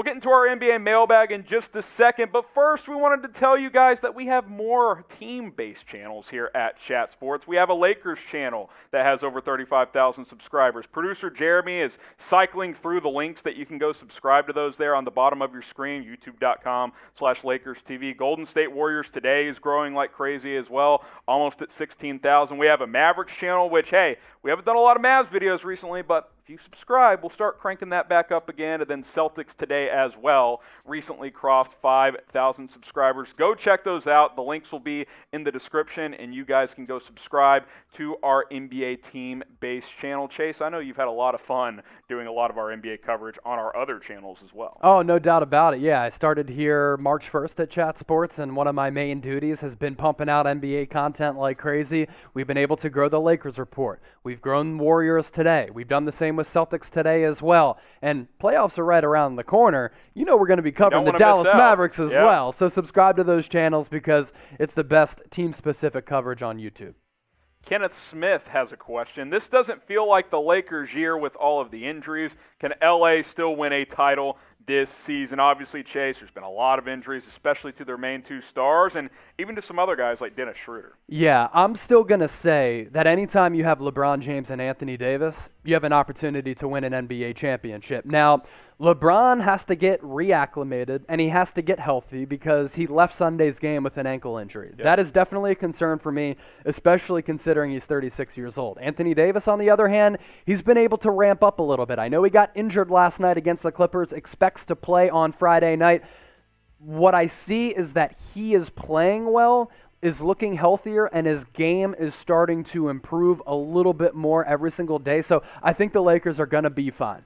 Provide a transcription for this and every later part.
We'll get into our NBA mailbag in just a second, but first we wanted to tell you guys that we have more team-based channels here at Chat Sports. We have a Lakers channel that has over 35,000 subscribers. Producer Jeremy is cycling through the links that you can go subscribe to those there on the bottom of your screen, youtube.com/LakersTV. Golden State Warriors Today is growing like crazy as well, almost at 16,000. We have a Mavericks channel, which, hey, we haven't done a lot of Mavs videos recently, but if you subscribe, we'll start cranking that back up again. And then Celtics Today as well recently crossed 5,000 subscribers. Go check those out. The links will be in the description, and you guys can go subscribe to our NBA team-based channel. Chase, I know you've had a lot of fun doing a lot of our NBA coverage on our other channels as well. Oh, no doubt about it. Yeah, I started here March 1st at Chat Sports, and one of my main duties has been pumping out NBA content like crazy. We've been able to grow the Lakers report. We've grown Warriors Today. We've done the same with Celtics Today as well. And playoffs are right around the corner. You know we're going to be covering the Dallas Mavericks as well. So subscribe to those channels because it's the best team-specific coverage on YouTube. Kenneth Smith has a question. This doesn't feel like the Lakers' year with all of the injuries. Can LA still win a title this season? Obviously, Chase, there's been a lot of injuries, especially to their main two stars, and even to some other guys like Dennis Schroeder. Yeah, I'm still going to say that anytime you have LeBron James and Anthony Davis, you have an opportunity to win an NBA championship. Now, LeBron has to get reacclimated, and he has to get healthy because he left Sunday's game with an ankle injury. Yep. That is definitely a concern for me, especially considering he's 36 years old. Anthony Davis, on the other hand, he's been able to ramp up a little bit. I know he got injured last night against the Clippers, expects to play on Friday night. What I see is that he is playing well, is looking healthier, and his game is starting to improve a little bit more every single day. So I think the Lakers are going to be fine.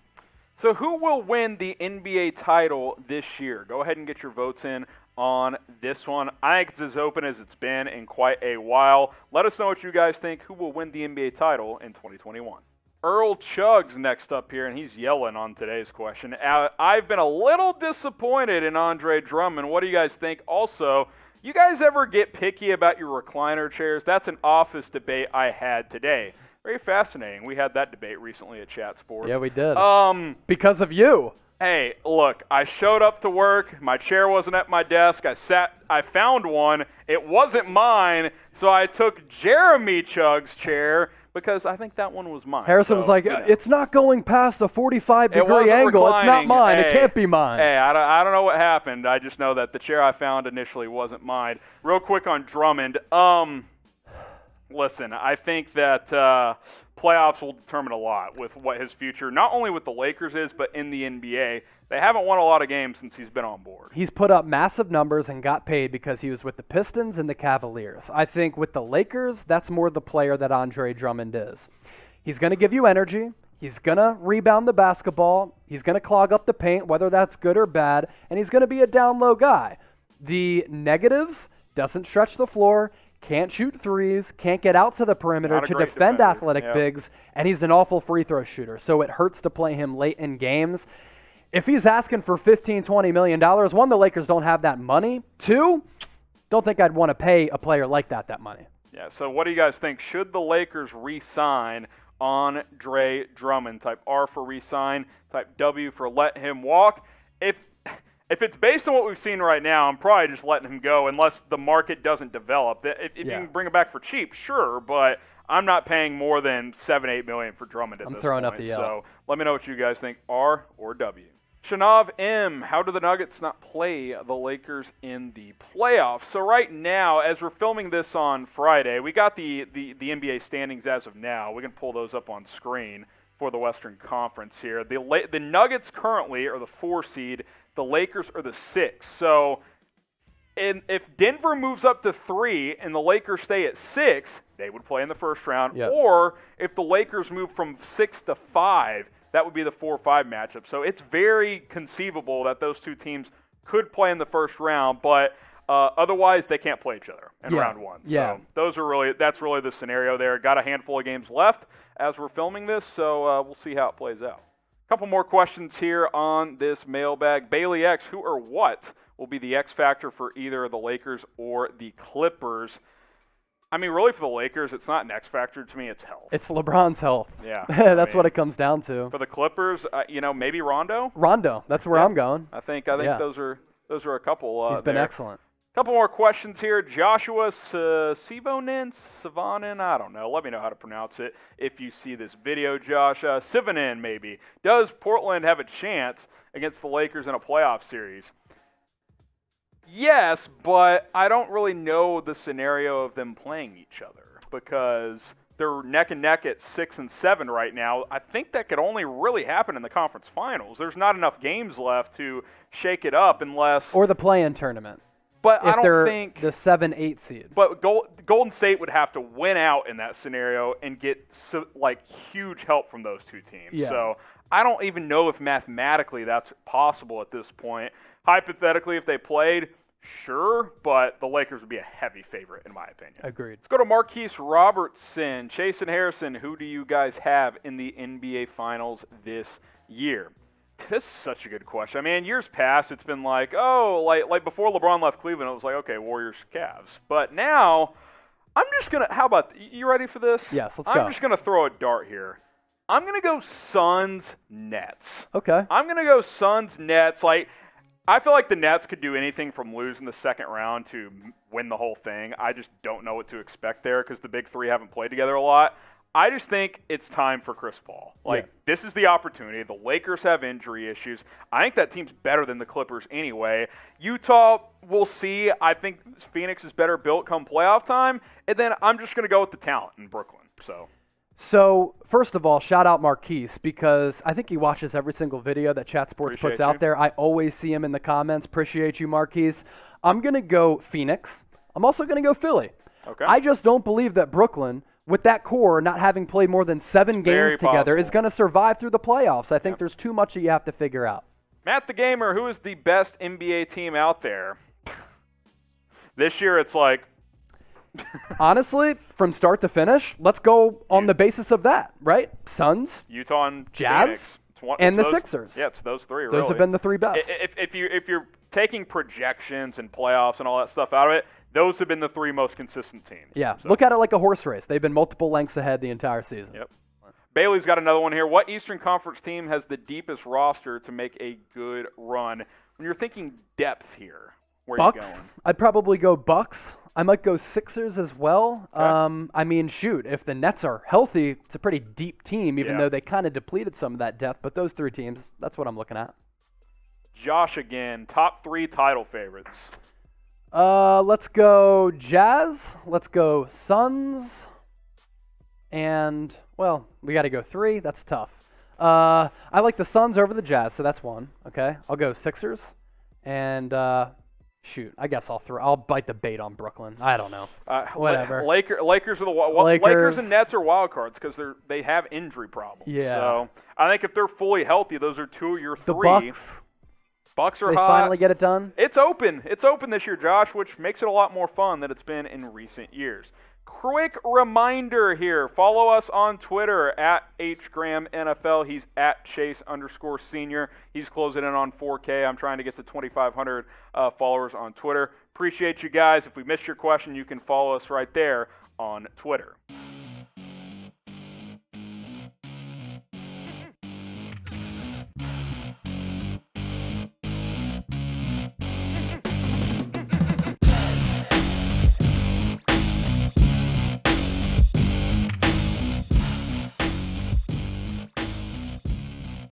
So who will win the NBA title this year? Go ahead and get your votes in on this one. I think it's as open as it's been in quite a while. Let us know what you guys think. Who will win the NBA title in 2021? Earl Chugg's next up here, and he's yelling on today's question. I've been a little disappointed in Andre Drummond. What do you guys think? Also, you guys ever get picky about your recliner chairs? That's an office debate I had today. Very fascinating. We had that debate recently at Chat Sports. Yeah, we did. Because of you. Hey, look, I showed up to work. My chair wasn't at my desk. I found one. It wasn't mine, so I took Jeremy Chugg's chair because I think that one was mine. Harrison was like, it's not going past a 45-degree angle. It's not mine. It can't be mine. Hey, I don't know what happened. I just know that the chair I found initially wasn't mine. Real quick on Drummond. Listen, I think that playoffs will determine a lot with what his future, not only with the Lakers is, but in the NBA. They haven't won a lot of games since he's been on board. He's put up massive numbers and got paid because he was with the Pistons and the Cavaliers. I think with the Lakers, that's more the player that Andre Drummond is. He's going to give you energy. He's going to rebound the basketball. He's going to clog up the paint, whether that's good or bad, and he's going to be a down-low guy. The negatives, doesn't stretch the floor, can't shoot threes, can't get out to the perimeter to defend athletic bigs, and he's an awful free throw shooter. So it hurts to play him late in games. If he's asking for $15, $20 million, one, the Lakers don't have that money. Two, don't think I'd want to pay a player like that money. Yeah, so what do you guys think? Should the Lakers re-sign Andre Drummond? Type R for re-sign, type W for let him walk. If it's based on what we've seen right now, I'm probably just letting him go unless the market doesn't develop. If you can bring him back for cheap, sure, but I'm not paying more than $7-8 million for Drummond at this point. I'm throwing up the L. So let me know what you guys think, R or W. Shanav M, how do the Nuggets not play the Lakers in the playoffs? So right now, as we're filming this on Friday, we got the NBA standings as of now. We can pull those up on screen for the Western Conference here. The Nuggets currently are the 4 seed. The Lakers are the 6. So if Denver moves up to 3 and the Lakers stay at 6, they would play in the first round. Yep. Or if the Lakers move from 6 to 5, that would be the 4-5 matchup. So it's very conceivable that those two teams could play in the first round, but otherwise they can't play each other in round 1. Yeah. So that's really the scenario there. Got a handful of games left as we're filming this, so we'll see how it plays out. Couple more questions here on this mailbag. Bailey X, who or what will be the X factor for either the Lakers or the Clippers? I mean, really for the Lakers, it's not an X factor to me. It's health. It's LeBron's health. Yeah. That's what it comes down to. For the Clippers, maybe Rondo. Rondo. That's where I'm going. I think those are a couple. He's been excellent. Couple more questions here. Joshua Sivonen, I don't know. Let me know how to pronounce it if you see this video, Josh. Sivonen, maybe. Does Portland have a chance against the Lakers in a playoff series? Yes, but I don't really know the scenario of them playing each other because they're neck and neck at 6 and 7 right now. I think that could only really happen in the conference finals. There's not enough games left to shake it up unless... Or the play-in tournament. But if I don't think the 7-8 seed. But Golden State would have to win out in that scenario and get huge help from those two teams. Yeah. So I don't even know if mathematically that's possible at this point. Hypothetically, if they played, sure, but the Lakers would be a heavy favorite in my opinion. Agreed. Let's go to Marquise Robertson, Chase and Harrison. Who do you guys have in the NBA Finals this year? This is such a good question. I mean, in years past, it's been like before LeBron left Cleveland, it was like, okay, Warriors, Cavs. But now, I'm just going to, how about, you ready for this? Yes, let's go. I'm just going to throw a dart here. I'm going to go Suns, Nets. Okay. I'm going to go Suns, Nets. I feel like the Nets could do anything from losing the second round to win the whole thing. I just don't know what to expect there because the big three haven't played together a lot. I just think it's time for Chris Paul. This is the opportunity. The Lakers have injury issues. I think that team's better than the Clippers anyway. Utah, we'll see. I think Phoenix is better built come playoff time. And then I'm just going to go with the talent in Brooklyn. So, first of all, shout out Marquise because I think he watches every single video that Chat Sports puts out there. I always see him in the comments. Appreciate you, Marquise. I'm going to go Phoenix. I'm also going to go Philly. Okay. I just don't believe that Brooklyn, with that core not having played more than 7 games together, is going to survive through the playoffs. I think there's too much that you have to figure out. Matt the Gamer, who is the best NBA team out there? This year it's like... Honestly, from start to finish, let's go on the basis of that, right? Suns, Utah, and Jazz, Phoenix. and the Sixers. Yeah, it's those three, Those have been the three best. If you're taking projections and playoffs and all that stuff out of it, those have been the three most consistent teams. Yeah, look at it like a horse race. They've been multiple lengths ahead the entire season. Yep. Bailey's got another one here. What Eastern Conference team has the deepest roster to make a good run? When you're thinking depth here, where are you going? I'd probably go Bucks. I might go Sixers as well. Okay. I mean, shoot, if the Nets are healthy, it's a pretty deep team, even though they kind of depleted some of that depth. But those 3 teams, that's what I'm looking at. Josh again, top 3 title favorites. Let's go Jazz. Let's go Suns. And, well, we got to go 3. That's tough. I like the Suns over the Jazz, so that's 1. Okay, I'll go Sixers. And, shoot, I guess I'll bite the bait on Brooklyn. I don't know. Whatever. Lakers are Lakers and Nets are wild cards because they have injury problems. Yeah. So I think if they're fully healthy, those are 2 of your 3. The Bucks are they hot. finally get it done. It's open. It's open this year, Josh, which makes it a lot more fun than it's been in recent years. Quick reminder here. Follow us on Twitter at HGramNFL. He's at Chase_senior. He's closing in on 4K. I'm trying to get to 2,500 followers on Twitter. Appreciate you guys. If we missed your question, you can follow us right there on Twitter.